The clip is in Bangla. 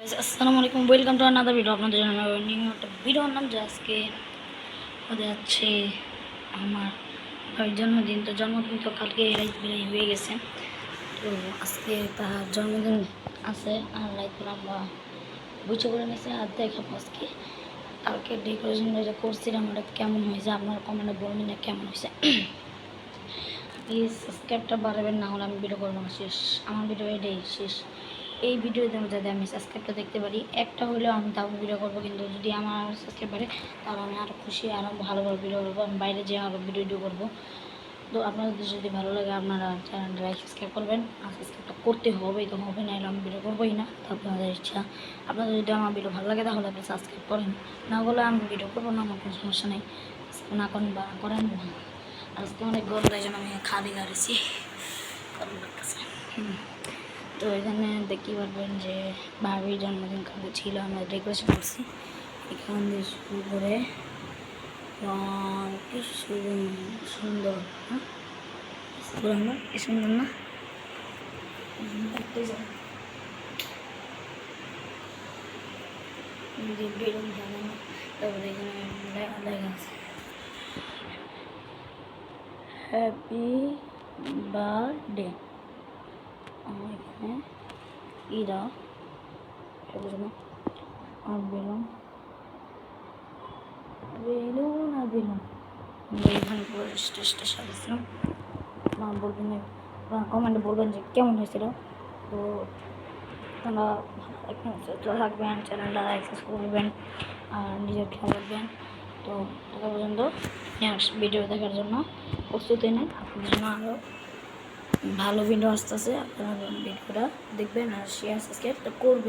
আসসালামু আলাইকুম, ওয়েলকাম টু আনাদার ভিডিও। আপনাদের জন্য নিউ একটা ভিডিও আনলাম যে আজকে হতে যাচ্ছে আমার ভাইয়ের জন্মদিন। তো জন্মদিন তো কালকে রাইত বেলায় হয়ে গেছে, তো আজকে তার জন্মদিন আছে আর রাইত বেলা আমরা বুঝে করে নিয়েছি আর দেখাবো আজকে। কালকে ডেকোরেশন যেটা করছিলাম ওটা কেমন হয়েছে আপনারা কমেন্টে বলবেন না কেমন হয়েছে। প্লিজ সাবস্ক্রাইবটা বাড়াবেন, না হলে আমি ভিডিও করবো না। শেষ আমার ভিডিও এটাই শেষ। এই ভিডিওতে যাতে আমি সাবস্ক্রাইবটা দেখতে পারি একটা হলেও আমি তাও ভিডিও করবো, কিন্তু যদি আমার সাবস্ক্রাইব বাড়ে তাহলে আমি আরও খুশি, আরও ভালো ভালো ভিডিও করবো, আমি বাইরে যেয়ে আরও ভিডিও করবো। তো আপনাদের যদি ভালো লাগে আপনারা চ্যানেলটা লাইক সাবস্ক্রাইব করবেন, আর সাবস্ক্রাইবটা করতে হবেই, তো হবে না এলে আমি ভিডিও করবোই না। তো আপনাদের ইচ্ছা, আপনাদের যদি আমার ভিডিও ভালো লাগে তাহলে আপনি সাবস্ক্রাইব করেন, না হলে আমি ভিডিও করবো না, আমার কোনো সমস্যা নেই। না করেন বা করেন। আজকে অনেক গরম, তাই জন্য আমি খালি গাড়িছি গরম লাগতেছে। তো এখানে দেখতে পারবেন যে ভাবির জন্মদিন কালকে ছিল, আমরা ডেকোরেশন করছি এখান দিয়ে শুরু করে কি সুন্দর, হ্যাঁ কি সুন্দর না? বেলুন লাগানো, তারপরে এখানে লেখা আছে হ্যাপি বার্থডে। এখানে ইরা আর বেলুন বেলুন আর বেলুন এখানে পুরো স্টেজটা সাজিয়েছিলাম। বলবেন, কমেন্টে বলবেন যে কেমন হয়েছিল। তো আপনারা থাকবেন, চ্যানেলটা অ্যাক্সেস করবেন আর নিজের খেয়াল রাখবেন। তো দেখা পর্যন্ত নেক্সট ভিডিও দেখার জন্য প্রস্তুতি নেন। আপনাদের জন্য আরও ভালো ভিডিও আসতেছে, আপনারা ভিডিওটা দেখবেন আর শেয়ার সাবস্ক্রাইব করবেন।